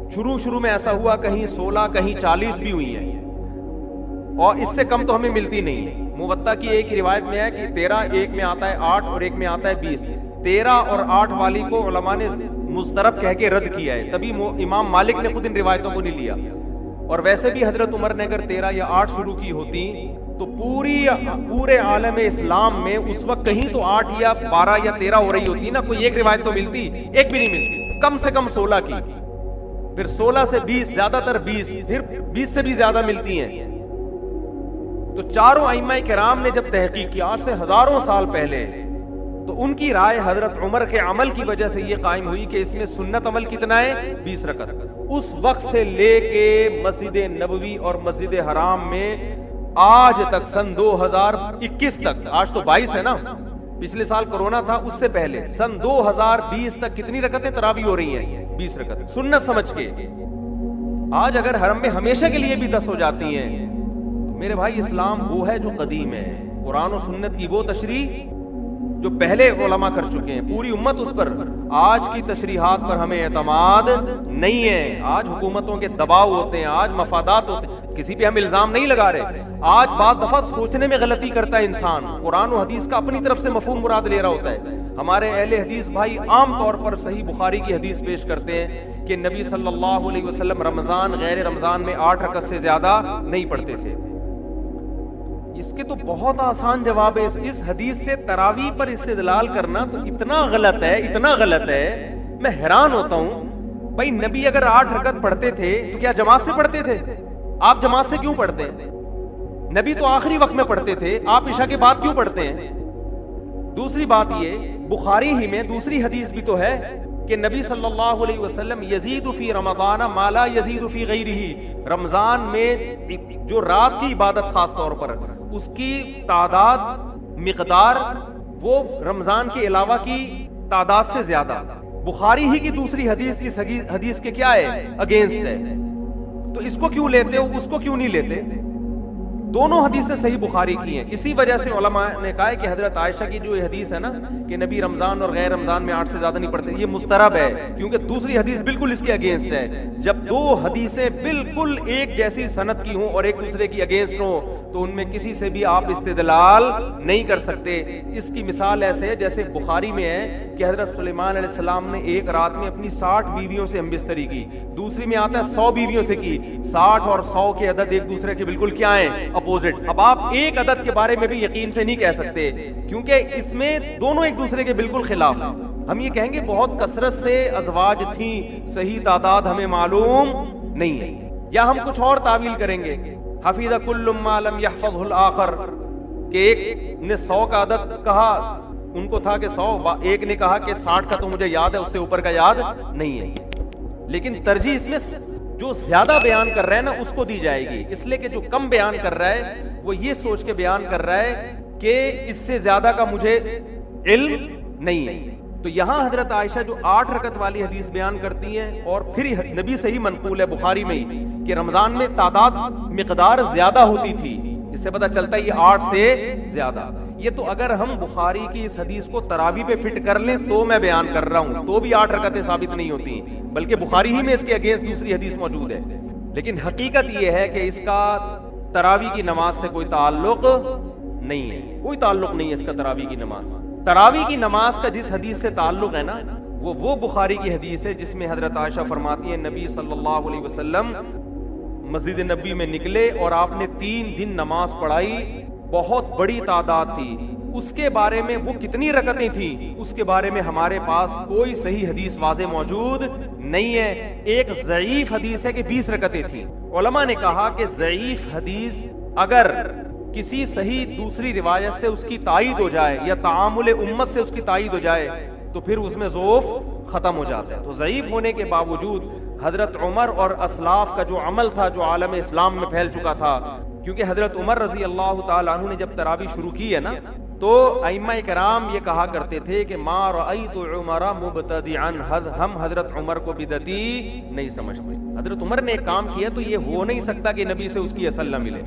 شروع میں ایسا ہوا کہیں 16 کہیں 40 بھی ہوئی ہیں، اور اس سے کم تو ہمیں ملتی نہیں ہے۔ موطا کی ایک روایت میں ہے کہ 13، ایک میں آتا ہے 8 اور ایک میں آتا ہے 20۔ 13 اور 8 والی کو علماء نے مضطرب کہہ کے رد کیا ہے، تبھی امام مالک نے خود ان روایتوں کو نہیں لیا۔ اور ویسے بھی حضرت عمر نے اگر 13 یا 8 شروع کی ہوتی تو پورے عالم اسلام میں اس وقت کہیں تو 8 یا 12 یا 13 ہو رہی ہوتی نا، کوئی ایک روایت تو ملتی، ایک بھی نہیں ملتی، کم سے کم 16 کی، پھر 16 سے 20، زیادہ تر 20، پھر 20 سے بھی زیادہ ملتی ہیں۔ تو چاروں ائمہ کرام نے جب تحقیق کی آج سے ہزاروں سال پہلے، تو ان کی رائے حضرت عمر کے عمل کی وجہ سے یہ قائم ہوئی کہ اس میں سنت عمل کتنا ہے، 20 رکعت۔ اس وقت سے لے کے مسجد نبوی اور مسجد حرام میں آج تک سن 2021 تک، آج تو 22 ہے نا، پچھلے سال کورونا تھا، اس سے پہلے سن 2020 تک کتنی رکعتیں تراویح ہو رہی ہیں، 20 رکعت سنت سمجھ کے۔ آج اگر حرم میں ہمیشہ کے لیے بھی 10 ہو جاتی ہیں تو میرے بھائی اسلام وہ ہے جو قدیم ہے، قرآن و سنت کی وہ تشریح جو پہلے علماء کر چکے ہیں، پوری امت اس پر۔ آج کی تشریحات پر ہمیں اعتماد نہیں ہے، آج حکومتوں کے دباؤ ہوتے ہیں، آج مفادات ہوتے ہیں، کسی پہ ہم الزام نہیں لگا رہے۔ آج بعض دفعہ سوچنے میں غلطی کرتا ہے انسان، قرآن و حدیث کا اپنی طرف سے مفہوم مراد لے رہا ہوتا ہے۔ ہمارے اہل حدیث بھائی عام طور پر صحیح بخاری کی حدیث پیش کرتے ہیں کہ نبی صلی اللہ علیہ وسلم رمضان غیر رمضان میں 8 رکعت سے زیادہ نہیں پڑھتے تھے۔ اس کے تو بہت آسان جواب ہے، اس حدیث سے تراویح پر استدلال کرنا تو اتنا غلط ہے، اتنا غلط ہے، میں حیران ہوتا ہوں۔ بھائی نبی اگر 8 رکعت پڑھتے تھے تو کیا جماعت سے پڑھتے تھے؟ آپ جماعت سے کیوں پڑھتے ہیں؟ نبی تو آخری وقت میں پڑھتے تھے، آپ عشاء کے بعد کیوں پڑھتے ہیں؟ دوسری بات یہ، بخاری ہی میں دوسری حدیث بھی تو ہے کہ نبی صلی اللہ علیہ وسلم یزید فی رمضان ما لا یزید فی غیرہ، رمضان میں جو رات کی عبادت خاص طور پر اس کی تعداد مقدار وہ رمضان کے علاوہ کی تعداد سے زیادہ۔ بخاری ہی کی دوسری حدیث اس حدیث کے کیا ہے، اگینسٹ ہے، تو اس کو کیوں لیتے ہو، اس کو کیوں نہیں لیتے؟ دونوں حدیثیں صحیح بخاری کی ہیں۔ اسی وجہ سے علماء نے کہا ہے کہ حضرت عائشہ کی جو حدیث ہے نا کہ نبی رمضان اور غیر رمضان میں 8 سے زیادہ نہیں پڑھتے، یہ مسترب ہے، کیونکہ دوسری حدیث بالکل اس کے اگینسٹ ہے۔ جب دو حدیثیں بالکل ایک جیسی سند کی ہوں اور ایک دوسرے کی اگینسٹ ہوں تو ان میں کسی سے بھی آپ استدلال نہیں کر سکتے۔ اس کی مثال ایسے ہے جیسے بخاری میں ہے کہ حضرت سلیمان علیہ السلام نے ایک رات میں اپنی 60 بیویوں سے ہم بستری کی، دوسری میں آتا ہے 100 بیویوں سے کی۔ 60 اور 100 کے عدد ایک دوسرے کے بالکل کیا ہیں، اپوزٹ۔ اب آپ ایک عدد کے بارے میں بھی یقین سے نہیں کہہ سکتے کیونکہ اس میں دونوں ایک دوسرے کے بالکل خلاف ہیں۔ ہم یہ کہیں گے بہت کثرت سے ازواج تھیں، صحیح تعداد ہمیں معلوم نہیں ہے، یا ہم کچھ اور تعویل کریں گے، حفظ کل ما لم يحفظه الآخر، کہ ایک نے 100 کا عدد کہا، ان کو تھا کہ 100، ایک نے کہا کہ 60 کا تو مجھے یاد ہے، اس سے اوپر کا یاد نہیں ہے۔ لیکن ترجیح اس میں جو زیادہ بیان کر رہا ہے نا اس کو دی جائے گی، اس لیے کہ جو کم بیان کر رہا ہے وہ یہ سوچ کے بیان کر رہا ہے کہ اس سے زیادہ کا مجھے علم نہیں ہے۔ تو یہاں حضرت عائشہ جو 8 رکعت والی حدیث بیان کرتی ہیں اور پھر نبی سے ہی منقول ہے بخاری میں ہی کہ رمضان میں تعداد مقدار زیادہ ہوتی تھی، اس سے پتہ چلتا ہے یہ 8 سے زیادہ۔ یہ تو اگر ہم بخاری کی اس حدیث کو تراویح پہ فٹ کر لیں تو میں بیان کر رہا ہوں، تو بھی 8 رکعتیں ثابت نہیں ہوتی، بلکہ بخاری ہی میں اس کے اگینسٹ دوسری حدیث موجود ہے۔ لیکن حقیقت یہ ہے کہ اس کا تراویح کی نماز سے کوئی تعلق نہیں ہے، کوئی تعلق نہیں ہے اس کا تراویح کی نماز سے۔ تراویح کی نماز کا جس حدیث سے تعلق ہے نا وہ بخاری کی حدیث ہے جس میں حضرت عائشہ فرماتی ہیں نبی صلی اللہ علیہ وسلم مسجد نبی میں نکلے اور آپ نے 3 دن نماز پڑھائی، بہت بڑی تعداد تھی۔ اس کے بارے میں وہ کتنی رکعتیں تھیں اس کے بارے میں ہمارے پاس کوئی صحیح حدیث واضح موجود نہیں ہے۔ ایک ضعیف حدیث ہے کہ 20 رکعتیں تھیں۔ علماء نے کہا کہ ضعیف حدیث اگر کسی صحیح دوسری روایت سے اس کی تائید ہو جائے یا تعامل امت سے اس کی تائید ہو جائے تو پھر اس میں ضعف ختم ہو جاتا ہے۔ تو ضعیف ہونے کے باوجود حضرت عمر اور اسلاف کا جو عمل تھا جو عالم اسلام میں پھیل چکا تھا، کیونکہ حضرت عمر رضی اللہ تعالیٰ عنہ نے جب تراویح شروع کی ہے نا تو ائمہ کرام یہ کہا کرتے تھے کہ ما رأیت عمر مبتدعا، ہم حضرت عمر کو بدعتی نہیں سمجھتے۔ حضرت عمر نے ایک کام کیا تو یہ ہو نہیں سکتا کہ نبی سے اس کی اصل نہ ملے۔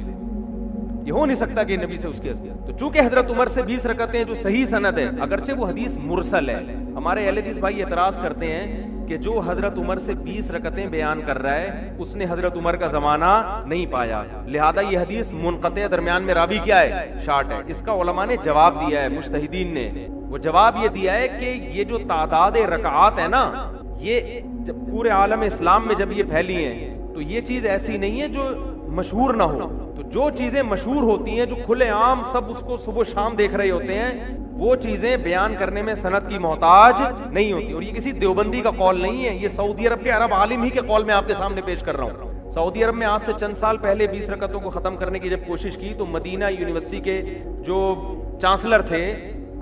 یہ ہو نہیں سکتا کہ نبی سے اس کے. تو چونکہ حضرت عمر سے 20 رکعتیں جو صحیح سند ہے، اگرچہ وہ حدیث مرسل ہے، ہمارے اہل حدیث بھائی اعتراض کرتے ہیں کہ جو حضرت عمر سے 20 رکعتیں بیان کر رہا ہے اس نے حضرت عمر کا زمانہ نہیں پایا، لہذا یہ حدیث منقطع، درمیان میں راوی کیا ہے؟ شارٹ ہے. اس کا علماء نے جواب دیا ہے، مجتہدین نے وہ جواب یہ دیا ہے کہ یہ جو تعداد رکعات ہے نا، یہ جب پورے عالم اسلام میں جب یہ پھیلی ہیں تو یہ چیز ایسی نہیں ہے جو مشہور نہ ہو. تو جو چیزیں مشہور ہوتی ہیں، جو کھلے عام سب اس کو صبح شام دیکھ رہے ہوتے ہیں، وہ چیزیں بیان کرنے میں سند کی محتاج نہیں ہوتی. اور یہ کسی دیوبندی کا قول نہیں ہے، یہ سعودی عرب کے عرب عالم ہی کے قول میں آپ کے سامنے پیش کر رہا ہوں. سعودی عرب میں آج سے چند سال پہلے 20 رکعتوں کو ختم کرنے کی جب کوشش کی تو مدینہ یونیورسٹی کے جو چانسلر تھے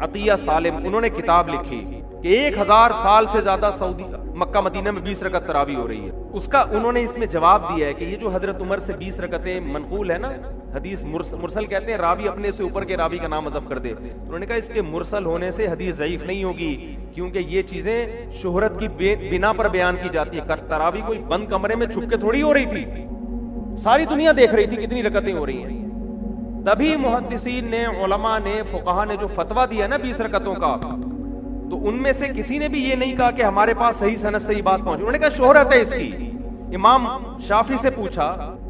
عطیہ سالم، انہوں نے کتاب لکھی کہ 1000 سال سے زیادہ سعودی مکہ مدینہ میں 20 رکعت تراویح ہو رہی ہے. اس کا انہوں نے اس میں جواب دیا ہے کہ یہ جو حضرت عمر سے 20 رکعتیں منقول ہے نا، حدیث مرسل کہتے ہیں راوی اپنے سے اوپر کے راوی کا نام حذف کر دے. انہوں نے کہا اس کے مرسل ہونے سے حدیث ضعیف نہیں ہوگی، کیونکہ یہ چیزیں شہرت کی بنا پر بیان کی جاتی ہے. تراویح کوئی بند کمرے میں چھپ کے تھوڑی ہو رہی تھی، ساری دنیا دیکھ رہی تھی کتنی رکعتیں ہو رہی ہیں. تبھی محدثین نے، علماء نے، فقہا نے جو فتویٰ دیا نا 20 رکعتوں کا، تو ان میں سے کسی نے بھی یہ نہیں کہا کہ ہمارے پاس صحیح سند سے یہ بات پہنچی. انہوں نے کہا شہرت ہے اس کی. امام شافعی سے پوچھا،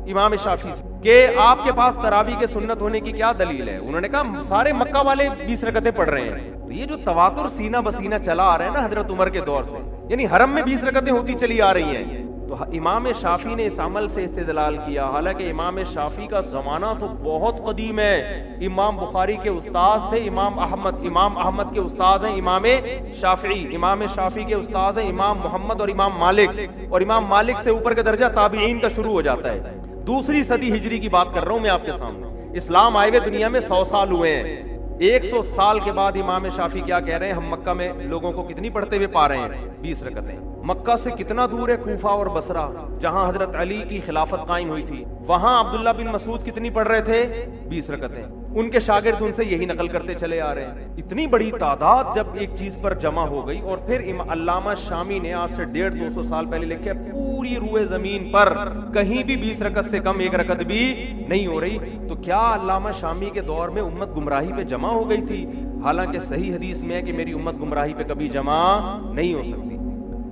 امام شافعی سے، کہ آپ کے پاس تراویح کے سنت ہونے کی کیا دلیل ہے؟ انہوں نے کہا سارے مکہ والے 20 رکعتیں پڑھ رہے ہیں. تو یہ جو تواتر سینہ بسینہ چلا آ رہا ہے نا حضرت عمر کے دور سے، یعنی حرم میں 20 رکعتیں ہوتی چلی آ رہی ہیں. تو امام شافعی نے اس عمل سے استدلال کیا، حالانکہ امام شافعی کا زمانہ تو بہت قدیم ہے. امام بخاری کے استاذ تھے امام احمد کے استاذ ہیں امام شافعی. امام شافعی کے استاذ ہیں امام محمد اور امام مالک، اور امام مالک سے اوپر کا درجہ تابعین کا شروع ہو جاتا ہے. 2 صدی ہجری کی بات کر رہا ہوں میں آپ کے سامنے. اسلام آئے ہوئے دنیا میں 100 سال ہوئے ہیں. 100 سال کے بعد امام شافعی کیا کہہ رہے ہیں؟ ہم مکہ میں لوگوں کو کتنی پڑھتے ہوئے پا رہے ہیں؟ 20 رکعتیں. مکہ سے کتنا دور ہے کوفہ اور بصرہ، جہاں حضرت علی کی خلافت قائم ہوئی تھی، وہاں عبداللہ بن مسعود کتنی پڑھ رہے تھے؟ 20 رکعتیں. ان کے شاگرد ان سے یہی نقل کرتے چلے آ رہے ہیں. اتنی بڑی تعداد جب ایک چیز پر جمع ہو گئی، اور پھر علامہ شامی نے آج سے 150-200 سال پہلے لکھے پوری روئے زمین پر کہیں بھی 20 رکعت سے کم ایک رکعت بھی نہیں ہو رہی. تو کیا علامہ شامی کے دور میں امت گمراہی پہ جمع ہو گئی تھی؟ حالانکہ صحیح حدیث میں ہے کہ میری امت گمراہی پہ کبھی جمع نہیں ہو سکتی.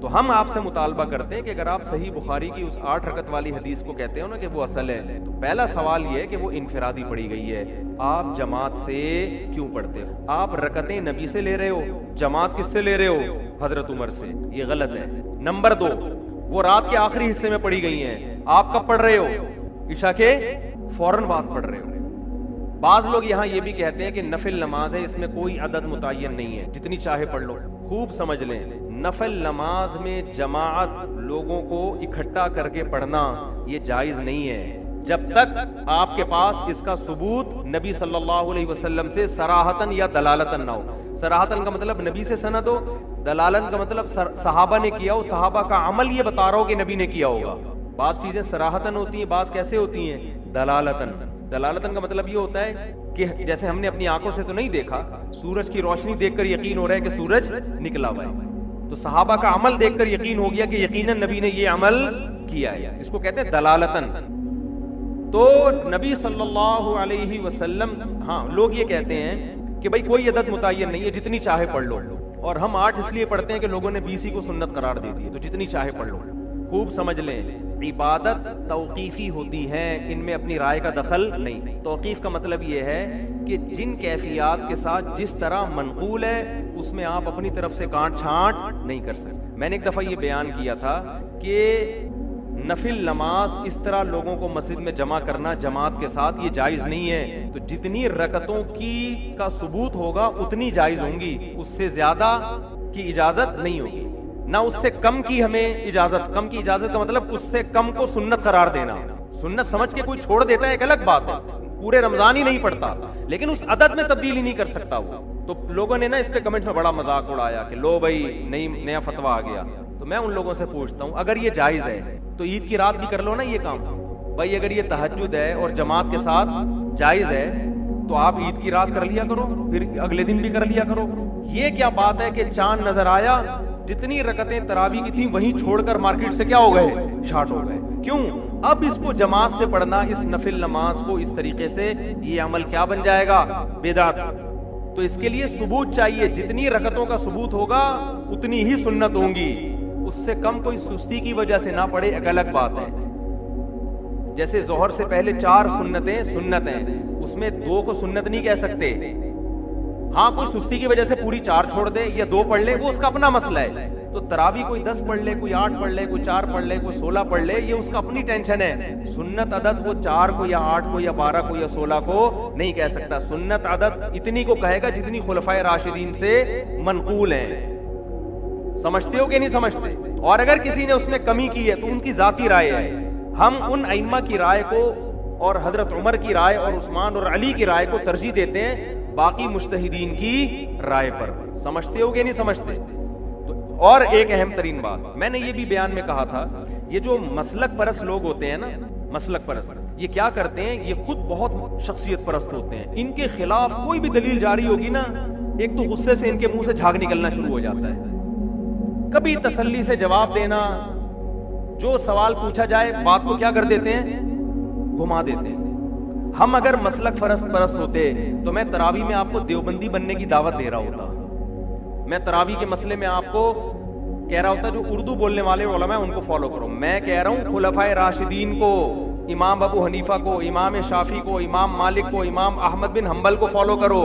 تو ہم آپ سے مطالبہ کرتے ہیں کہ اگر آپ صحیح بخاری کی اس 8 رکعت والی حدیث کو کہتے ہو نا کہ وہ اصل ہے، تو پہلا سوال یہ ہے کہ وہ انفرادی پڑھی گئی ہے، آپ جماعت سے کیوں پڑھتے ہو؟ آپ رکعتیں نبی سے لے رہے ہو، جماعت کس سے لے رہے ہو؟ حضرت عمر سے. یہ غلط ہے. نمبر 2، وہ رات کے آخری حصے میں پڑھی گئی ہیں، آپ کب پڑھ رہے ہو؟ عشاء کے فوراً بعد پڑھ رہے ہو. بعض لوگ یہاں یہ بھی کہتے ہیں کہ نفل نماز ہے، اس میں کوئی عدد متعین نہیں ہے، جتنی چاہے پڑھ لو. خوب سمجھ لیں، نفل نماز میں جماعت لوگوں کو اکٹھا کر کے پڑھنا یہ جائز نہیں ہے، جب تک آپ کے پاس اس کا ثبوت نبی صلی اللہ علیہ وسلم سے صراحتاً یا دلالتاً نہ ہو. صراحتاً کا مطلب نبی سے سند ہو، دلالتاً کا مطلب صحابہ نے کیا ہو، صحابہ کا عمل یہ بتا رہا ہو کہ نبی نے کیا ہوگا. بعض چیزیں صراحتاً ہوتی ہیں، بعض کیسے ہوتی ہیں؟ دلالتاً. دلالتاً کا مطلب یہ ہوتا ہے کہ جیسے ہم نے اپنی آنکھوں سے تو نہیں دیکھا، سورج کی روشنی دیکھ کر یقین ہو رہا ہے کہ سورج نکلا ہوا ہے، تو صحابہ کا عمل دیکھ کر یقین ہو گیا کہ یقیناً نبی نے یہ عمل کیا ہے. اس کو کہتے ہیں دلالتاً. تو نبی صلی اللہ علیہ وسلم، ہاں لوگ یہ کہتے ہیں کہ بھائی کوئی عدد متعین نہیں ہے، جتنی چاہے پڑھ لو. اور ہم 8 اس لیے پڑھتے ہیں کہ لوگوں نے 20 کو سنت قرار دے دی، تو جتنی چاہے پڑھ لو. خوب سمجھ لیں، عبادت توقیفی ہوتی ہے، ان میں اپنی رائے کا دخل نہیں. توقیف کا مطلب یہ ہے کہ جن کیفیات کے ساتھ جس طرح منقول ہے اس میں آپ اپنی طرف سے کانٹ چھانٹ نہیں کر سکتے. میں نے ایک دفعہ یہ بیان کیا تھا کہ نفل نماز اس طرح لوگوں کو مسجد میں جمع کرنا جماعت کے ساتھ یہ جائز نہیں ہے. تو جتنی رکعتوں کی کا ثبوت ہوگا اتنی جائز ہوں گی، اس سے زیادہ کی اجازت نہیں ہوگی، نہ اس سے کم کی ہمیں اجازت. کم کی اجازت کا مطلب اس سے کم کو سنت قرار دینا. سنت سمجھ کے کوئی چھوڑ دیتا ہے ایک الگ بات ہے، پورے رمضان ہی نہیں پڑھتا، لیکن اس عدد میں تبدیلی نہیں کر سکتا وہ. تو لوگوں نے نا اس پہ کمنٹ میں بڑا مذاق اڑایا کہ لو بھائی نیا فتویٰ آ گیا. تو میں ان لوگوں سے پوچھتا ہوں، اگر یہ جائز ہے تو عید کی رات بھی کر لو نا یہ کام. بھائی اگر یہ تہجد ہے اور جماعت کے ساتھ جائز ہے تو آپ عید کی رات کر لیا کرو، پھر اگلے دن بھی کر لیا کرو. یہ کیا بات ہے کہ چاند نظر آیا، جتنی رکعتیں تراویح کی تھیں وہیں چھوڑ کر مارکیٹ سے کیا ہو گئے؟ شارٹ ہو گئے. کیوں؟ اب اس کو جماعت سے پڑھنا، اس نفل نماز کو اس طریقے سے، یہ عمل کیا بن جائے گا؟ بدعت۔ تو اس کے لیے ثبوت چاہیے، جتنی رکعتوں کا ثبوت ہوگا اتنی ہی سنت ہوں گی، اس سے کم کوئی سستی کی وجہ سے نہ پڑھے ایک الگ بات ہے۔ جیسے ظہر سے پہلے 4 سنتیں سنت ہیں، اس میں 2 کو سنت نہیں کہہ سکتے، ہاں کوئی سستی کی وجہ سے پوری 4 چھوڑ دے یا 2 پڑھ لے، وہ اس کا اپنا مسئلہ ہے۔ تو تراویح کوئی 10 پڑھ لے، کوئی 8 پڑھ لے، کوئی 4 پڑھ لے، کوئی 16 پڑھ لے، یہ اس کا اپنی ٹینشن ہے۔ سنت عدد وہ 4 کو یا 8 کو یا 12 کو یا 16 کو نہیں کہہ سکتا، سنت عدد اتنی کو کہے گا جتنی خلفائے راشدین سے منقول ہیں۔ سمجھتے ہو کہ نہیں سمجھتے؟ اور اگر کسی نے اس میں کمی کی ہے تو ان کی ذاتی رائے ہے، ہم ان ائمہ کی رائے کو اور حضرت عمر کی رائے اور عثمان اور علی کی رائے کو ترجیح دیتے ہیں باقی مجتہدین کی رائے پر۔ سمجھتے ہو کہ نہیں سمجھتے؟ اور ایک اہم ترین بات میں نے یہ بھی بیان میں کہا تھا، یہ جو مسلک پرست لوگ ہوتے ہیں نا، مسلک پرست، یہ کیا کرتے ہیں؟ یہ خود بہت شخصیت پرست ہوتے ہیں، ان کے خلاف کوئی بھی دلیل جاری ہوگی نا، ایک تو غصے سے ان کے منہ سے جھاگ نکلنا شروع ہو جاتا ہے، کبھی تسلی سے جواب دینا، جو سوال پوچھا جائے بات کو کیا کر دیتے ہیں؟ گھما دیتے ہیں۔ ہم اگر مسلک پرست ہوتے تو میں تراویح میں آپ کو دیوبندی بننے کی دعوت دے رہا ہوتا، میں تراویح کے مسئلے میں آپ کو کہہ رہا ہوتا جو اردو بولنے والے علماء ہیں ان کو فالو کرو، میں کہہ رہا ہوں خلفائے راشدین کو، امام ابو حنیفہ کو، امام شافعی کو، امام مالک کو، امام احمد بن حنبل کو فالو کرو،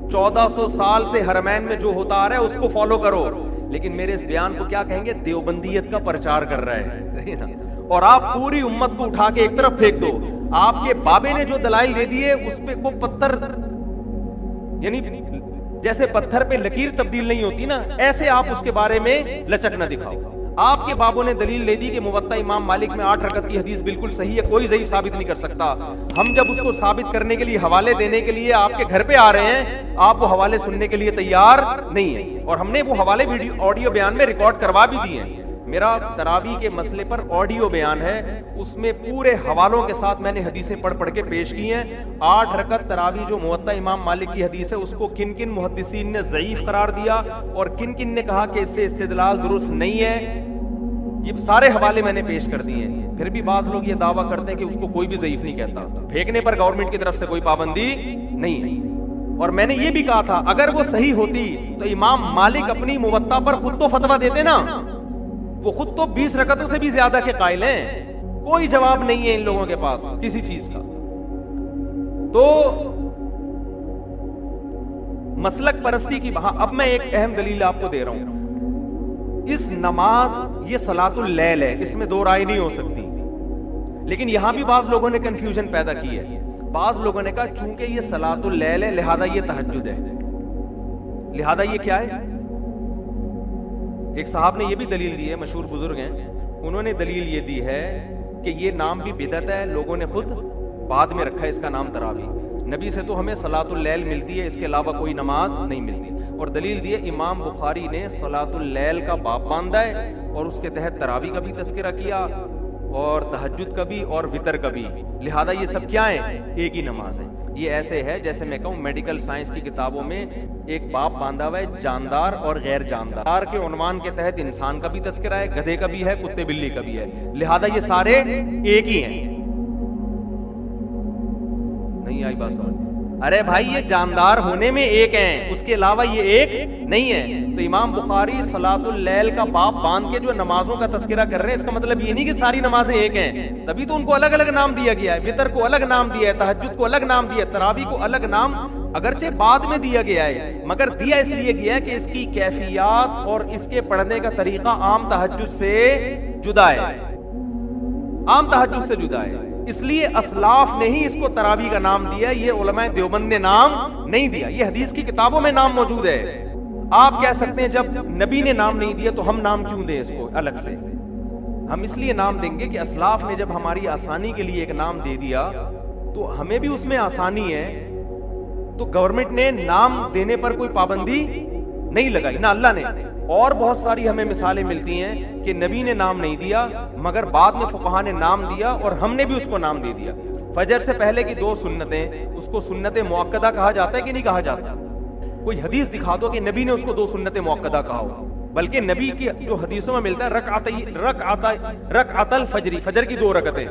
1400 سال سے حرمین میں جو ہوتا آ رہا ہے اس کو فالو کرو۔ لیکن میرے اس بیان کو کیا کہیں گے؟ دیوبندیت کا پرچار کر رہا ہے، اور آپ پوری امت کو اٹھا کے ایک طرف پھینک دو۔ آپ کے بابے نے جو دلائل دے دیے اس پہ وہ پتھر، یعنی جیسے پتھر پہ لکیر تبدیل نہیں ہوتی نا، ایسے آپ اس کے بارے میں لچک نہ دکھاؤ۔ آپ کے بابوں نے دلیل دے دی کہ موطا امام مالک میں 8 رکعت کی حدیث بالکل صحیح ہے، کوئی ضعیف ثابت نہیں کر سکتا۔ ہم جب اس کو ثابت کرنے کے لیے حوالے دینے کے لیے آپ کے گھر پہ آ رہے ہیں، آپ وہ حوالے سننے کے لیے تیار نہیں ہیں، اور ہم نے وہ حوالے آڈیو بیان میں ریکارڈ کروا بھی دیے ہیں۔ میرا تراویح کے مسئلے پر آڈیو بیان ہے، اس میں پورے حوالوں کے ساتھ میں نے حدیثیں پڑھ کے پیش کی ہیں۔ 8 رکعت تراویح جو موطا امام مالک کی حدیث ہے اس کو کن کن محدثین نے ضعیف قرار دیا اور کن کن نے کہا کہ اس سے استدلال درست نہیں ہے، یہ سارے حوالے میں نے پیش کر دیے ہیں۔ پھر بھی بعض لوگ یہ دعویٰ کرتے ہیں کہ اس کو کوئی بھی ضعیف نہیں کہتا، پھینکنے پر گورنمنٹ کی طرف سے کوئی پابندی نہیں ہے۔ اور میں نے یہ بھی کہا تھا اگر وہ صحیح ہوتی تو امام مالک اپنی موطا پر خود تو فتویٰ دیتے نا، وہ خود تو 20 رکعتوں سے بھی زیادہ کے قائل ہیں، کوئی جواب نہیں ہے ان لوگوں کے پاس کسی چیز کا۔ تو مسلک پرستی کی اب میں ایک اہم دلیل آپ کو دے رہا ہوں، اس نماز یہ صلاۃ اللیل ہے، اس میں 2 رائے نہیں ہو سکتی، لیکن یہاں بھی بعض لوگوں نے کنفیوژن پیدا کی ہے۔ بعض لوگوں نے کہا چونکہ یہ صلاۃ اللیل ہے لہذا یہ تہجد ہے، لہذا یہ کیا ہے؟ ایک صاحب نے یہ بھی دلیل دی ہے، مشہور بزرگ ہیں، انہوں نے دلیل یہ دی ہے کہ یہ نام بھی بدعت ہے، لوگوں نے خود بعد میں رکھا ہے اس کا نام تراویح، نبی سے تو ہمیں صلاۃ اللیل ملتی ہے، اس کے علاوہ کوئی نماز نہیں ملتی۔ اور دلیل دی ہے امام بخاری نے صلاۃ اللیل کا باب باندھا ہے اور اس کے تحت تراویح کا بھی تذکرہ کیا اور تہجد کا بھی اور وتر کا بھی، لہذا یہ سب کیا ہے؟ ایک ہی نماز ہے۔ یہ ایسے ہے جیسے میں کہوں میڈیکل سائنس کی کتابوں میں ایک باب باندھا ہوا ہے جاندار اور غیر جاندار کے عنوان کے تحت انسان کا بھی تذکرہ ہے، گدھے کا بھی ہے، کتے بلی کا بھی ہے، لہذا یہ سارے ایک ہی ہیں۔ نہیں آئی بات سمجھ؟ ارے بھائی یہ جاندار ہونے میں ایک ہیں، اس کے علاوہ یہ ایک نہیں ہے۔ تو امام بخاری صلاۃ اللیل کا باب باندھ کے جو نمازوں کا تذکرہ کر رہے ہیں، اس کا مطلب یہ نہیں کہ ساری نمازیں ایک ہیں، تبھی تو ان کو الگ الگ نام دیا گیا ہے، وتر کو الگ نام دیا ہے، تہجد کو الگ نام دیا ہے، تراویح کو الگ نام اگرچہ بعد میں دیا گیا ہے، مگر دیا اس لیے گیا ہے کہ اس کی کیفیات اور اس کے پڑھنے کا طریقہ عام تہجد سے جدا ہے، عام تہجد سے جدا ہے، اس لیے اسلاف نے ہی اس کو تراویح کا نام دیا، یہ علماء دیوبند نے نام نہیں دیا، یہ حدیث کی کتابوں میں نام موجود ہے۔ آپ کہہ سکتے ہیں جب نبی نے نام نہیں دیا تو ہم نام کیوں دیں اس کو الگ سے؟ ہم اس لیے نام دیں گے کہ اسلاف نے جب ہماری آسانی کے لیے ایک نام دے دیا تو ہمیں بھی اس میں آسانی ہے، تو گورنمنٹ نے نام دینے پر کوئی پابندی نہیں لگائی، نہ اللہ نے۔ اور بہت ساری ہمیں مثالیں ملتی ہیں کہ نبی نے نام نہیں دیا مگر بعد میں فقہا نے نام دیا اور ہم نے بھی اس کو نام دے دیا۔ فجر سے پہلے کی 2 سنتیں، اس کو سنت مؤکدہ کہا جاتا ہے کہ نہیں کہا جاتا؟ کوئی حدیث دکھا دو کہ نبی نے اس کو 2 سنت مؤکدہ کہا ہو، بلکہ نبی کی جو حدیثوں میں ملتا ہے رکعت الفجر، فجر کی 2 رکعتیں.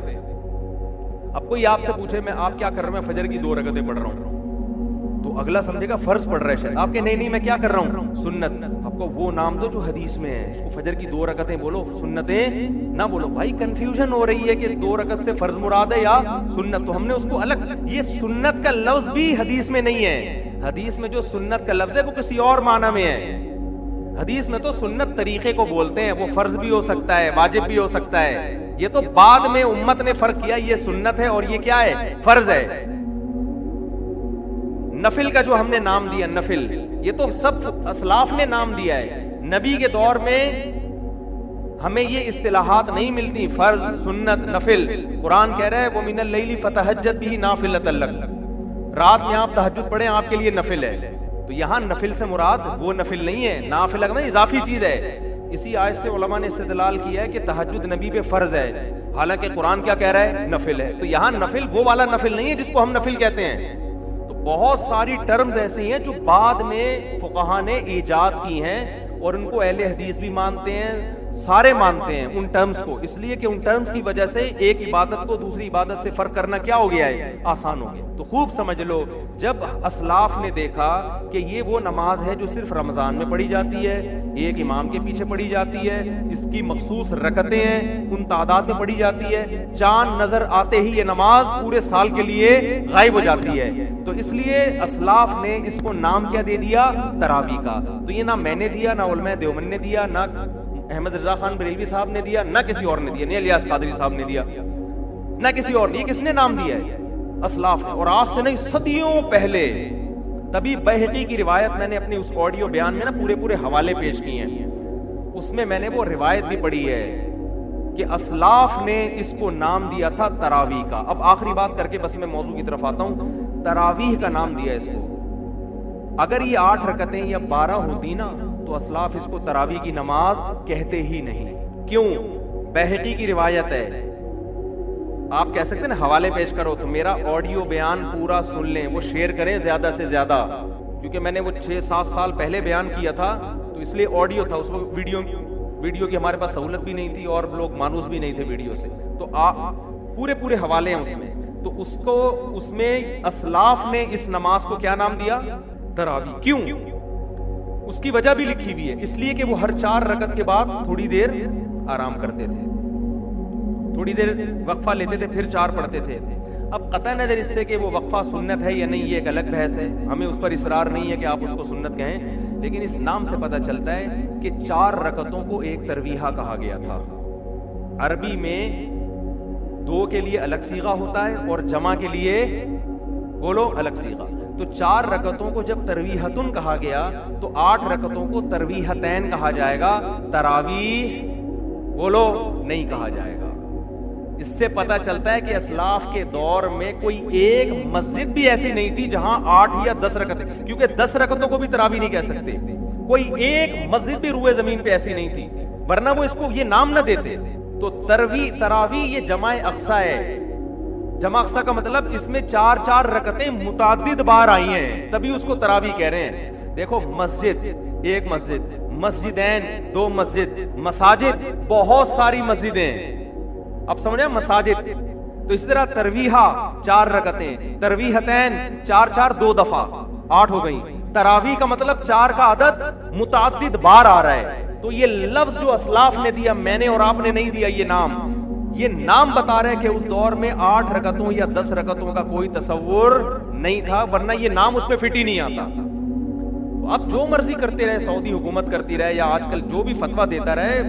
اب کوئی آپ سے پوچھے میں آپ کیا کر رہا ہوں، میں فجر کی 2 رکعتیں پڑھ رہا ہوں، تو اگلا سمجھے گا فرض پڑھ رہا ہے شاید. آپ کے نہیں میں کیا کر رہا ہوں، سنت. آپ کو وہ نام دو جو حدیث میں ہے، اس کو فجر کی 2 رکعتیں بولو، سنتیں نہ بولو. بھائی کنفیوژن ہو رہی ہے کہ 2 رکعت سے فرض مراد ہے یا سنت، تو ہم نے اس کو الگ. یہ سنت کا لفظ بھی حدیث میں نہیں ہے. حدیث میں جو سنت کا لفظ ہے وہ کسی اور معنی میں ہے. حدیث میں تو سنت طریقے کو بولتے ہیں، وہ فرض بھی ہو سکتا ہے، واجب بھی ہو سکتا ہے. یہ تو بعد میں امت نے فرق کیا، یہ سنت ہے اور یہ کیا ہے، فرض ہے. نفل کا جو ہم نے نام دیا نفل، یہ تو سب اسلاف نے نام دیا ہے. نبی کے دور میں ہمیں یہ اصطلاحات نہیں ملتی، فرض، سنت، نفل. قرآن کہہ رہا ہے وَمِنَ اللَّيْلِ فَتَهَجَّدْ بِهِ نَافِلَةً لَكَ، رات میں آپ تہجد پڑھیں، آپ کے لیے نفل ہے. تو یہاں نفل سے مراد وہ نفل نہیں ہے، نافلہ میں اضافی چیز ہے. اسی آیت سے علماء نے استدلال کیا ہے کہ تہجد نبی پہ فرض ہے، حالانکہ قرآن کیا کہہ رہا ہے، نفل ہے. تو یہاں نفل وہ والا نفل نہیں ہے جس کو ہم نفل کہتے ہیں. تو بہت ساری ٹرمز ایسی ہیں جو بعد میں فقہا نے ایجاد کی ہیں، اور ان کو اہل حدیث بھی مانتے ہیں، سارے مانتے ہیں ان ٹرمز کو، اس لیے کہ ان ٹرمز کی وجہ سے ایک عبادت کو دوسری عبادت سے فرق کرنا کیا ہو گیا ہے، آسان ہو گیا. تو خوب سمجھ لو، جب اسلاف نے دیکھا کہ یہ وہ نماز ہے جو صرف رمضان میں پڑھی جاتی ہے، ایک امام کے پیچھے پڑھی جاتی ہے، اس کی مخصوص رکعتیں ہیں، ان تعداد میں پڑھی جاتی ہے، چاند نظر آتے ہی یہ نماز پورے سال کے لیے غائب ہو جاتی ہے، تو اس لیے اسلاف نے اس کو نام کیا دے دیا، تراویح کا. تو یہ نہ میں نے دیا، نہ علماء دیوبند نے دیا، نہ احمد رضا خان بریلوی صاحب نے دیا، نہ کسی اور نے دیا، نہ الیاس قادری صاحب نے دیا، نہ کسی اور نے. یہ کس نے نام دیا ہے، اسلاف نے. اور آج سے نہیں، صدیوں پہلے. تبھی بیہقی کی روایت میں نے اپنی اس آڈیو بیان میں نا پورے حوالے پیش کیے ہیں، اس میں میں نے وہ روایت بھی پڑھی ہے کہ اسلاف نے اس کو نام دیا تھا تراویح کا. اب آخری بات کر کے بس میں موضوع کی طرف آتا ہوں. تراویح کا نام دیا اس کو. اگر یہ 8 رکعتیں یا 12 ہوتی نا تو اسلاف اس کو تراویح کی نماز کہتے ہی نہیں. کیوں؟ بیہقی کی روایت ہے. آپ کہہ سکتے ہیں نا حوالے پیش کرو، تو میرا آڈیو بیان پورا سن لیں، وہ شیئر کریں زیادہ سے زیادہ، کیونکہ میں نے وہ 6-7 سال پہلے بیان کیا تھا، تو اس لیے آڈیو تھا، اس وقت ویڈیو کی ہمارے پاس سہولت بھی نہیں تھی اور لوگ مانوس بھی نہیں تھے ویڈیو سے. تو پورے حوالے ہیں اس میں. تو اس میں اسلاف نے اس نماز کو کیا نام دیا، تراویح. کیوں؟ اس کی وجہ بھی لکھی ہوئی ہے. اس لیے کہ وہ ہر 4 رکعت کے بعد تھوڑی دیر آرام کرتے تھے، تھوڑی دیر وقفہ لیتے تھے، پھر 4 پڑھتے تھے. اب قطع نظر اس سے کہ وہ وقفہ سنت ہے یا نہیں، یہ ایک الگ بحث ہے، ہمیں اس پر اصرار نہیں ہے کہ آپ اس کو سنت کہیں، لیکن اس نام سے پتہ چلتا ہے کہ 4 رکعتوں کو ایک ترویحہ کہا گیا تھا. عربی میں 2 کے لیے الگ صیغہ ہوتا ہے اور جمع کے لیے بولو الگ صیغہ. تو 4 رکعتوں کو جب ترویحتن کہا گیا تو 8 رکعتوں کو ترویحتین کہا جائے گا، تراویح بولو نہیں کہا جائے گا. اس سے پتہ چلتا ہے کہ اسلاف کے دور میں کوئی ایک مسجد بھی ایسی نہیں تھی جہاں 8 یا 10 رکعتیں، کیونکہ 10 رکعتوں کو بھی تراویح نہیں کہہ سکتے. کوئی ایک مسجد بھی روئے زمین پہ ایسی نہیں تھی، ورنہ وہ اس کو یہ نام نہ دیتے. تو تراویح یہ جمع اقصا ہے. جمع اقصا کا مطلب اس میں 4 رکعتیں متعدد بار آئی ہیں، تبھی اس کو تراویح کہہ رہے ہیں. دیکھو مسجد ایک مسجد، مسجدین 2 مسجد، مساجد بہت ساری مسجدیں. اب سمجھیں مساجد. تو اس طرح ترویحہ 4 رکعتیں، ترویحتین 4 2 دفعہ 8 ہو گئی. تراویح کا مطلب 4 کا عدد متعدد بار آ رہا ہے. تو یہ لفظ جو اسلاف نے دیا، میں نے اور آپ نے نہیں دیا، یہ نام بتا رہے کہ اس دور میں 8 رکعتوں یا 10 رکعتوں کا کوئی تصور نہیں تھا، ورنہ یہ نام اس میں فٹ ہی نہیں آتا. اب جو مرضی کرتے رہے، سعودی حکومت کرتی رہے یا آج کل جو بھی فتویٰ دیتا رہے،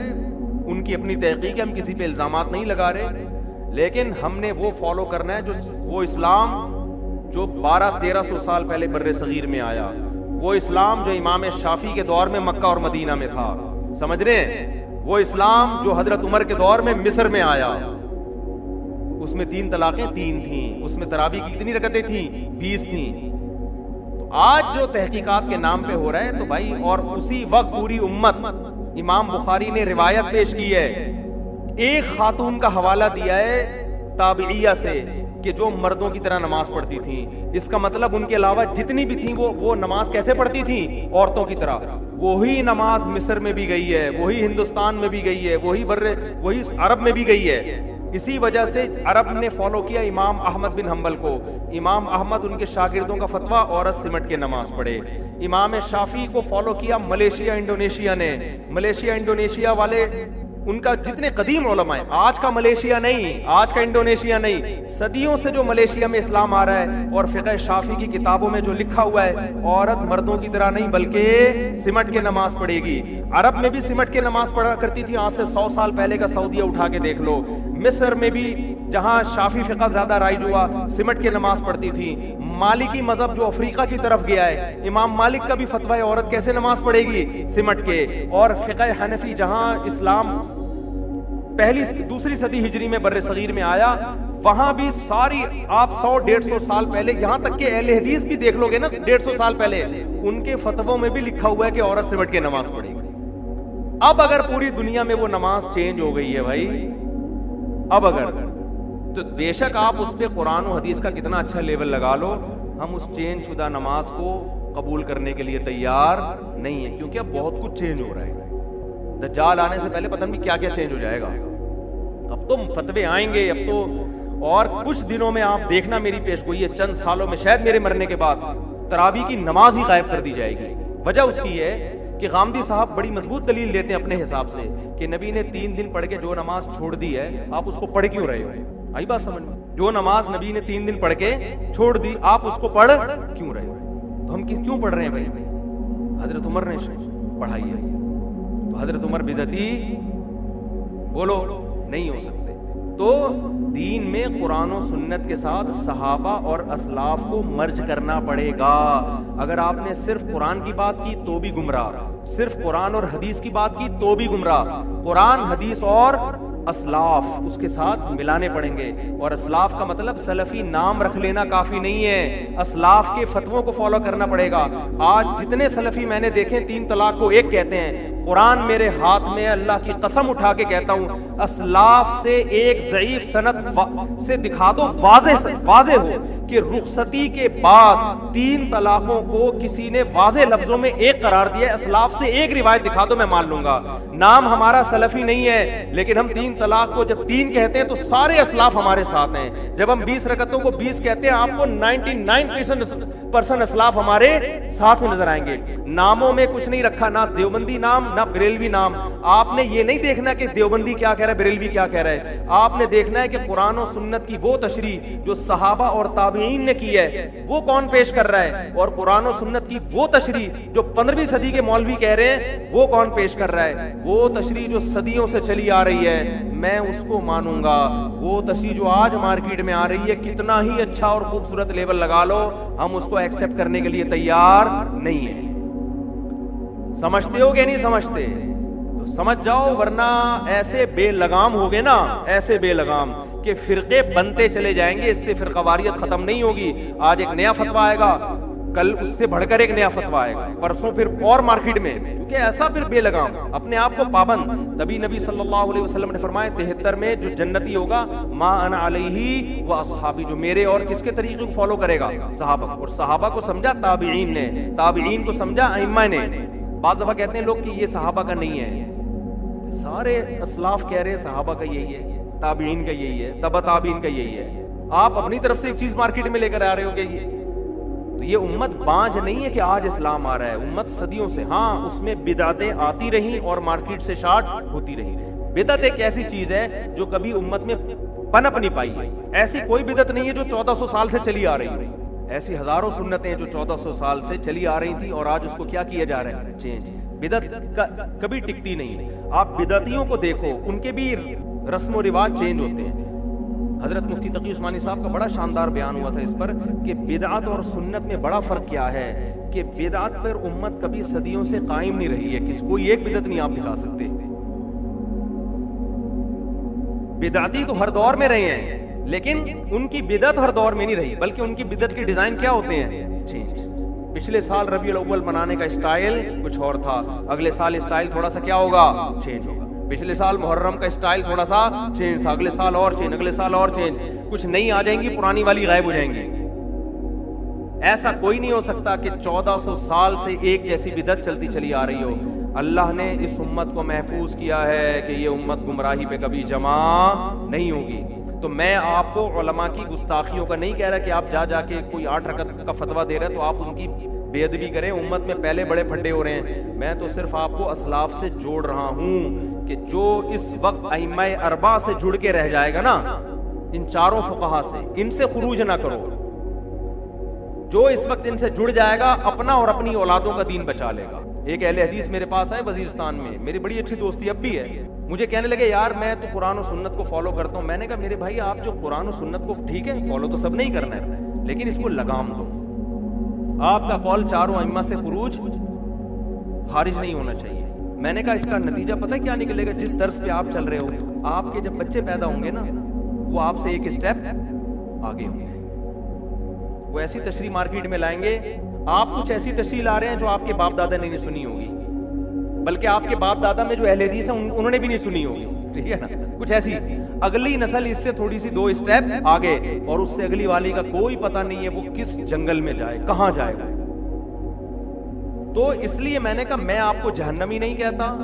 ان کی اپنی تحقیق ہے، ہم کسی پہ الزامات نہیں لگا رہے، لیکن ہم نے وہ فالو کرنا ہے جو وہ اسلام جو 1200-1300 سال پہلے بر صغیر میں آیا، وہ اسلام جو امام شافعی کے دور میں مکہ اور مدینہ میں تھا. سمجھ رہے ہیں؟ وہ اسلام جو حضرت عمر کے دور میں مصر میں آیا، اس میں 3 طلاقیں 3 تھیں، اس میں تراویح کی کتنی رکعتیں تھیں؟ 20 تھیں. تو آج جو تحقیقات کے نام پہ ہو رہا ہے، تو بھائی اور اسی وقت پوری امت، امام بخاری نے روایت پیش کی ہے، ایک خاتون کا حوالہ دیا ہے تابعیہ سے کہ جو مردوں کی طرح نماز پڑھتی تھیں. اس کا مطلب ان کے علاوہ جتنی بھی تھیں وہ نماز کیسے پڑھتی تھیں؟ عورتوں کی طرح. وہی نماز مصر میں بھی گئی ہے, وہی ہندوستان میں بھی گئی ہے, وہی عرب میں بھی گئی ہے. اسی وجہ سے عرب نے فالو کیا امام احمد بن حنبل کو. امام احمد ان کے شاگردوں کا فتویٰ, عورت سمٹ کے نماز پڑھے. امام شافعی کو فالو کیا ملیشیا انڈونیشیا نے. ملیشیا انڈونیشیا والے ان کا جتنے قدیم علماء ہیں, آج کا ملیشیا نہیں, آج کا انڈونیشیا نہیں, صدیوں سے جو ملیشیا میں اسلام آ رہا ہے, اور فقہ شافعی کی کتابوں میں جو لکھا ہوا ہے, عورت مردوں کی طرح نہیں بلکہ سمٹ کے نماز پڑھے گی. عرب میں بھی سمٹ کے نماز پڑھا کرتی تھی, آج سے 100 سال پہلے کا سعودیہ اٹھا کے دیکھ لو. مصر میں بھی جہاں شافعی فقہ زیادہ رائج ہوا, سمٹ کے نماز پڑھتی تھی. مالکی مذہب جو افریقہ کی طرف گیا ہے, امام مالک کا بھی فتویٰ ہے عورت کیسے نماز پڑھے گی؟ سمٹ کے. اور فقہ حنفی جہاں اسلام دوسری صدی ہجری میں بر صغیر میں آیا, وہاں بھی ساری آپ 100-150 سال پہلے, یہاں تک کہ اہل حدیث بھی دیکھ لو گے نا 150 سال پہلے, ان کے فتووں میں بھی لکھا ہوا ہے کہ عورت سمٹ کے نماز پڑھے گی. اب اگر پوری دنیا میں وہ نماز چینج ہو گئی ہے بھائی, اب اگر, تو بے شک آپ اس پہ قرآن و حدیث کا کتنا اچھا لیول لگا لو, ہم اس چینج شدہ نماز کو قبول کرنے کے لیے تیار نہیں ہے, کیونکہ اب بہت کچھ چینج ہو رہا ہے. دجال آنے سے پہلے پتہ نہیں کیا کیا چینج ہو جائے گا. اب تو فتوے آئیں گے, اب تو, اور کچھ دنوں میں آپ دیکھنا میری پیش گوئی ہے, چند سالوں میں شاید میرے مرنے کے بعد تراویح کی نماز ہی غائب کر دی جائے گی. وجہ اس کی ہے کہ غامدی صاحب بڑی مضبوط دلیل دیتے ہیں اپنے حساب سے کہ نبی نے 3 دن پڑھ کے جو نماز چھوڑ دی ہے, آپ اس کو پڑھ کیوں رہے ہو؟ آئی بات سمجھ؟ جو نماز نبی نے 3 دن پڑھ کے چھوڑ دی, آپ اس کو پڑھ کیوں رہے ہو؟ تو ہم کیوں پڑھ رہے ہیں بھائی؟ حضرت عمر نے پڑھائی ہے, تو حضرت عمر بدعتی بولو نہیں ہو سکتے. تو دین میں قرآن و سنت کے ساتھ صحابہ اور اسلاف کو مرج کرنا پڑے گا. اگر آپ نے صرف قرآن کی بات کی تو بھی گمراہ, صرف قرآن اور حدیث کی بات کی تو بھی گمراہ. قرآن, حدیث اور اسلاف اس کے ساتھ ملانے پڑیں گے. اور اسلاف کا مطلب سلفی نام رکھ لینا کافی نہیں ہے, اسلاف کے فتووں کو فالو کرنا پڑے گا. آج جتنے سلفی میں نے دیکھے 3 طلاق کو 1 کہتے ہیں. قرآن میرے ہاتھ میں, اللہ کی قسم اٹھا کے کہتا ہوں, اسلاف سے ایک ضعیف سند سے دکھا دو واضح ہو کہ رخصتی کے بعد 3 طلاقوں کو کسی نے واضح لفظوں میں 1 قرار دیا. اسلاف سے ایک روایت دکھا دو, میں مان لوں گا. نام ہمارا سلفی نہیں ہے, لیکن ہم 3 طلاق کو جب 3 کہتے ہیں تو سارے اسلاف ہمارے ساتھ ہیں. جب ہم 20 رکعتوں کو 20 کہتے ہیں, آپ کو 99% اسلاف ہمارے ساتھ میں نظر آئیں گے. ناموں میں کچھ نہیں رکھا, نہ دیوبندی نام نہ بریلوی نام. آپ نے یہ نہیں دیکھنا کہ دیوبندی کیا کہہ رہا ہے, بریلوی کیا کہہ رہا ہے. آپ نے دیکھنا ہے کہ قرآن و سنت کی وہ تشریح جو صحابہ اور تابعین نے کی ہے وہ کون پیش کر رہا ہے, اور قرآن و سنت کی وہ تشریح جو 15ویں صدی کے مولوی کہہ رہے ہیں وہ کون پیش کر رہا ہے. وہ تشریح جو صدیوں سے چلی آ رہی ہے میں اس کو مانوں گا. وہ تشریح جو آج مارکیٹ میں آ رہی ہے کتنا ہی اچھا اور خوبصورت لیبل لگا لو, ہم اس کو ایکسپٹ کرنے کے لیے تیار نہیں ہیں. سمجھتے ہو کہ نہیں سمجھتے؟ تو سمجھ جاؤ, ورنہ ایسے بے لگام ہوگے نا, ایسے بے لگام کہ فرقے بنتے چلے جائیں گے. اس سے فرقہ واریت ختم نہیں ہوگی. آج ایک نیا فتویٰ آئے گا, کل اس سے بڑھ کر ایک نیا فتویٰ آئے گا, پرسوں پھر اور مارکیٹ میں, کیونکہ ایسا پھر بے لگام, اپنے آپ کو پابند. تبھی نبی صلی اللہ علیہ وسلم نے فرمایا 73 میں جو جنتی ہوگا ما انا علیہ و اصحابی, جو میرے اور کس کے طریقے کو فالو کرے گا, صحابہ. اور صحابہ کو سمجھا تابعین نے, تابعین کو سمجھا ائمہ نے. بعض دفعہ کہتے ہیں لوگ کہ یہ صحابہ کا نہیں ہے, سارے اسلاف کہہ رہے ہیں صحابہ کا یہی ہے, تابعین کا یہی ہے, تبع تابعین کا یہی ہے. آپ اپنی طرف سے ایک چیز مارکیٹ میں لے کر آ رے ہو کہ یہ امت بانج نہیں ہے کہ آج اسلام آ رہا ہے, امت صدیوں سے. ہاں اس میں بدعتیں آتی رہیں اور مارکیٹ سے شارٹ ہوتی رہی. بدعت ایک ایسی چیز ہے جو کبھی امت میں پنپ نہیں پائی ہے. ایسی کوئی بدعت نہیں ہے جو 1400 سال سے چلی آ رہی ہے. ایسی ہزاروں سنتیں جو 1400 سال سے چلی آ رہی تھیں اور آج اس کو کیا کیا جا رہا ہے, چینج. بدعت کبھی ٹکتی نہیں. آپ بدعتیوں کو دیکھو, ان کے بھی رسم و رواج چینج ہوتے ہیں. حضرت مفتی تقی عثمانی صاحب کا بڑا شاندار بیان ہوا تھا اس پر کہ بدعت اور سنت میں بڑا فرق کیا ہے, کہ بدعت پر امت کبھی صدیوں سے قائم نہیں رہی ہے. کوئی ایک بدعت نہیں آپ دکھا سکتے. بدعتی تو ہر دور میں رہے ہیں, لیکن ان کی بدعت ہر دور میں نہیں رہی, بلکہ ان کی بدعت کے ڈیزائن کیا ہوتے ہیں, چینج. پچھلے سال ربیع الاول منانے کا اسٹائل کچھ اور تھا, اگلے سال اسٹائل تھوڑا سا کیا ہوگا, چینج ہوگا. پچھلے سال محرم کا اسٹائل تھوڑا سا چینج تھا، اگلے سال اور چینج، اگلے سال اور چینج، کچھ نئی آ جائیں گی، پرانی والی غائب ہو جائیں گی۔ ایسا کوئی نہیں ہو سکتا کہ 1400 سال سے ایک جیسی بدعت چلتی چلی آ رہی ہو۔ اللہ نے اس امت کو محفوظ کیا ہے کہ یہ امت گمراہی پہ کبھی جمع نہیں ہوگی۔ تو میں آپ کو علماء کی گستاخیوں کا نہیں کہہ رہا کہ آپ جا کے کوئی 8 رکعت کا فتویٰ دے رہے تو آپ ان کی بے ادبی کریں، امت میں پہلے بڑے پھڈے ہو رہے ہیں۔ میں تو صرف آپ کو اسلاف سے جوڑ رہا ہوں کہ جو اس وقت ائمہ اربعہ سے جڑ کے رہ جائے گا نا، ان چاروں فقہا سے، ان سے خروج نہ کرو۔ جو اس وقت ان سے جڑ جائے گا اپنا اور اپنی اولادوں کا دین بچا لے گا۔ ایک اہل حدیث میرے پاس ہے وزیرستان میں، میری بڑی اچھی دوستی اب بھی ہے، مجھے کہنے لگے یار میں تو قرآن و سنت کو فالو کرتا ہوں۔ میں نے کہا میرے بھائی آپ جو قرآن و سنت کو ٹھیک ہے فالو تو سب نہیں کرنا ہے، لیکن اس کو لگام دو۔ آپ کا قول چاروں ائمہ سے خارج نہیں ہونا چاہیے۔ میں نے کہا اس کا نتیجہ پتہ کیا نکلے گا؟ جس درس پہ آپ چل رہے ہو، آپ کے جب بچے پیدا ہوں گے نا، وہ آپ سے ایک اسٹیپ آگے ہوں گے، وہ ایسی تشریح مارکیٹ میں لائیں گے، آپ کچھ ایسی تشریح لا رہے ہیں جو آپ کے باپ دادا نے نہیں سنی ہوگی، بلکہ آپ کے باپ دادا میں جو اہل حدیث ہیں انہوں نے بھی نہیں سنی ہوگی، ٹھیک ہے نا؟ کچھ ایسی اگلی نسل اس سے تھوڑی سی 2 اسٹیپ آگے، اور اس سے اگلی والی کا کوئی پتہ نہیں ہے وہ کس جنگل میں جائے، کہاں جائے گا۔ تو اس لیے میں نے کہا میں آپ کو جہنمی نہیں کہتا،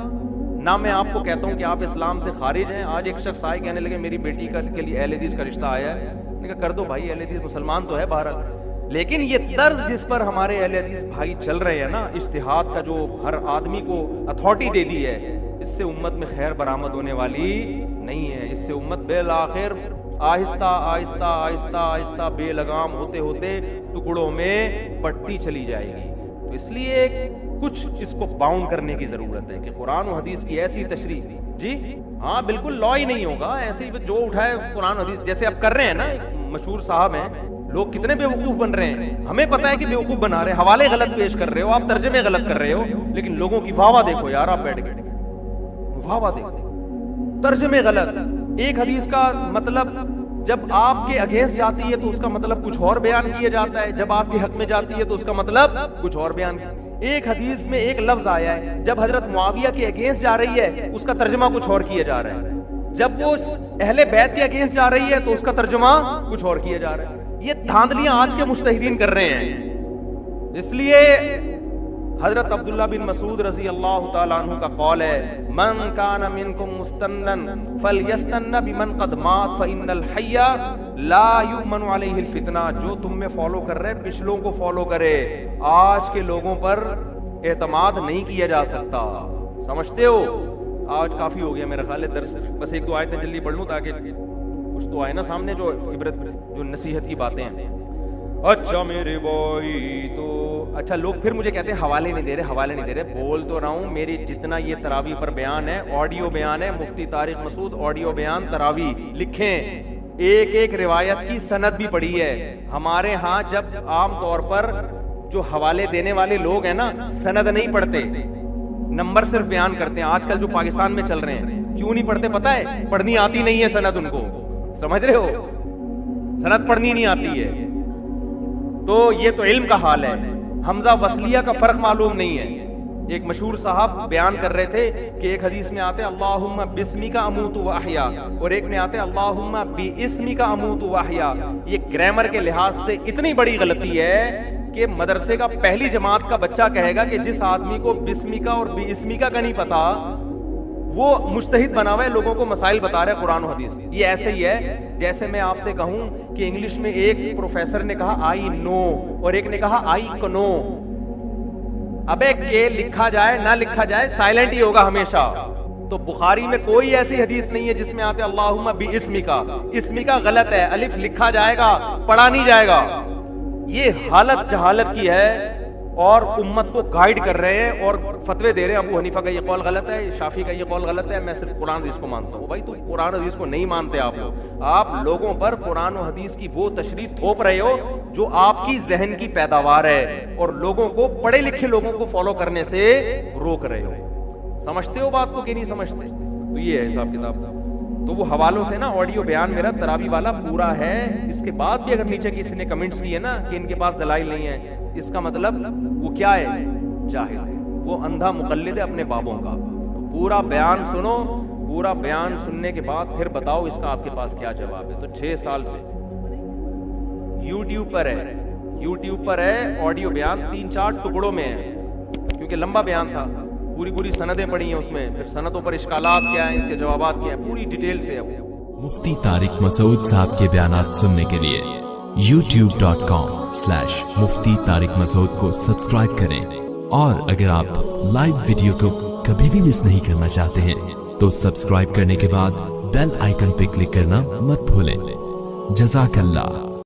نہ میں آپ کو کہتا ہوں کہ آپ اسلام سے خارج ہیں۔ آج ایک شخص آئے کہنے لگے میری بیٹی کے لیے اہل حدیث کا رشتہ آیا ہے، میں نے کہا کر دو بھائی، اہل حدیث مسلمان تو ہے بہرحال، لیکن یہ طرز جس پر ہمارے اہل حدیث بھائی چل رہے ہیں نا، اجتہاد کا جو ہر آدمی کو اتھارٹی دے دی ہے، اس سے امت میں خیر برآمد ہونے والی نہیں ہے۔ اس سے امت بالآخر آہستہ آہستہ آہستہ آہستہ بے لگام ہوتے ہوتے ٹکڑوں میں پٹتی چلی جائے گی۔ تو اس لیے کچھ اس کو باؤنڈ کرنے کی ضرورت ہے کہ قرآن و حدیث کی ایسی تشریح، جی ہاں بالکل لا ہی نہیں ہوگا، ایسے ہی جو اٹھائے قرآن و حدیث جیسے اب کر رہے ہیں نا، ایک مشہور صاحب ہیں، لوگ کتنے بیوقوف بن رہے ہیں، ہمیں پتہ ہے کہ بیوقوف بنا رہے ہیں، حوالے غلط پیش کر رہے ہو آپ، ترجمے غلط کر رہے ہو، لیکن لوگوں کی واہ واہ دیکھو یار، آپ بیٹھ گئے واہ واہ دیکھو، ترجمے غلط۔ ایک حدیث کا مطلب جب آپ کے اگینسٹ جاتی ہے تو اس کا مطلب کچھ اور بیان کیا جاتا ہے، جب آپ کے حق میں جاتی ہے تو اس کا مطلب کچھ اور بیان کیا۔ ایک حدیث میں ایک لفظ آیا ہے، جب حضرت معاویہ کے اگینسٹ جا رہی ہے اس کا ترجمہ کچھ اور کیا جا رہا ہے، جب وہ اہل بیت کے اگینسٹ جا رہی ہے تو اس کا ترجمہ کچھ اور کیا جا رہا ہے۔ یہ دھاندلیاں آج کے مجتہدین کر رہے ہیں۔ اس لیے حضرت عبداللہ بن مسعود رضی اللہ تعالیٰ عنہ کا قول ہے، من کان منکم مستنن فلیستن بمن قد مات فإن الحی لا یؤمن علیہ الفتنہ۔ جو تم میں فالو کر رہے پچھلوں کو فالو کرے، آج کے لوگوں پر اعتماد نہیں کیا جا سکتا۔ سمجھتے ہو؟ آج کافی ہو گیا میرا خیال ہے درس، بس 1-2 آیتیں جلدی پڑھ لوں تاکہ کچھ تو آئے نا سامنے، جو عبرت جو نصیحت کی باتیں ہیں۔ اچھا میرے بھائی، تو اچھا لوگ پھر مجھے کہتے ہیں حوالے نہیں دے رہے، بول تو رہا ہوں، میری جتنا یہ تراویح پر بیان ہے، آڈیو بیان ہے، مفتی طارق مسعود آڈیو بیان تراویح لکھیں، ایک ایک روایت کی سند بھی پڑھی ہے۔ ہمارے ہاں جب عام طور پر جو حوالے دینے والے لوگ ہیں نا، سند نہیں پڑھتے، نمبر صرف بیان کرتے ہیں۔ آج کل جو پاکستان میں چل رہے ہیں، کیوں نہیں پڑھتے پتہ ہے؟ پڑھنی آتی نہیں ہے سند ان کو، سمجھ رہے ہو؟ سند پڑھنی نہیں آتی ہے، تو یہ تو علم کا حال ہے۔ حمزہ وصلیہ کا فرق معلوم نہیں ہے۔ ایک مشہور صاحب بیان کر رہے تھے کہ ایک حدیث میں آتے اللہم بسمک اموت و احیا، اور ایک میں آتے اللہم باسمک اموت و احیا۔ یہ گرامر کے لحاظ سے اتنی بڑی غلطی ہے کہ مدرسے کا پہلی جماعت کا بچہ کہے گا کہ جس آدمی کو بسمک اور باسمک کا نہیں پتا وہ مجتہد بنا ہوا ہے، لوگوں کو مسائل بتا رہا ہے قرآن و حدیث۔ یہ ایسے ہی ہے جیسے میں آپ سے کہوں کہ انگلش میں ایک پروفیسر نے کہا آئی نو اور ایک نے کہا آئی کنو۔ ابے کہ لکھا جائے نہ لکھا جائے سائلنٹ ہی ہوگا ہمیشہ۔ تو بخاری میں کوئی ایسی حدیث نہیں ہے جس میں آتے اللہم باسمکا، اسمکا غلط ہے، الف لکھا جائے گا، پڑھا نہیں جائے گا۔ یہ حالت جہالت کی ہے اور امت کو گائیڈ کر رہے ہیں اور فتوے دے رہے ہیں، ابو حنیفہ کا یہ قول غلط ہے، شافعی کا یہ قول غلط ہے، میں صرف قرآن حدیث کو مانتا ہوں۔ بھائی تو قرآن حدیث کو نہیں مانتے آپ لوگوں پر قرآن و حدیث کی وہ تشریح تھوپ رہے ہو جو آپ کی ذہن کی پیداوار ہے، اور لوگوں کو، پڑھے لکھے لوگوں کو فالو کرنے سے روک رہے ہو۔ سمجھتے ہو بات کو کہ نہیں سمجھتے؟ تو یہ ہے حساب کتاب۔ تو وہ حوالوں سے نا آڈیو بیان میرا تراویح والا پورا ہے، اس کے بعد بھی اگر نیچے کسی نے کمنٹس کیے نا کہ ان کے پاس دلائل نہیں ہے، اس کا مطلب وہ کیا ہے؟ جاہل ہے، وہ اندھا مقلد ہے اپنے بابوں کا۔ تو پورا بیان سنو، پورا بیان سننے کے بعد پھر بتاؤ اس کا آپ کے پاس کیا جواب ہے. تو 6 سال سے یوٹیوب پر ہے آڈیو بیان 3-4 ٹکڑوں میں ہے, کیونکہ لمبا بیان تھا, پوری سندیں پڑھی ہیں اس میں, پھر سندوں پر اشکالات کیا ہیں, اس کے جوابات کیا ہیں, پوری ڈیٹیل سے ہے. مفتی طارق مسعود صاحب کے بیانات سننے کے لیے youtube.com/مفتی طارق مسعود کو سبسکرائب کریں, اور اگر آپ لائیو ویڈیو کو کبھی بھی مس نہیں کرنا چاہتے ہیں تو سبسکرائب کرنے کے بعد بیل آئیکن پہ کلک کرنا مت بھولیں. جزاک اللہ.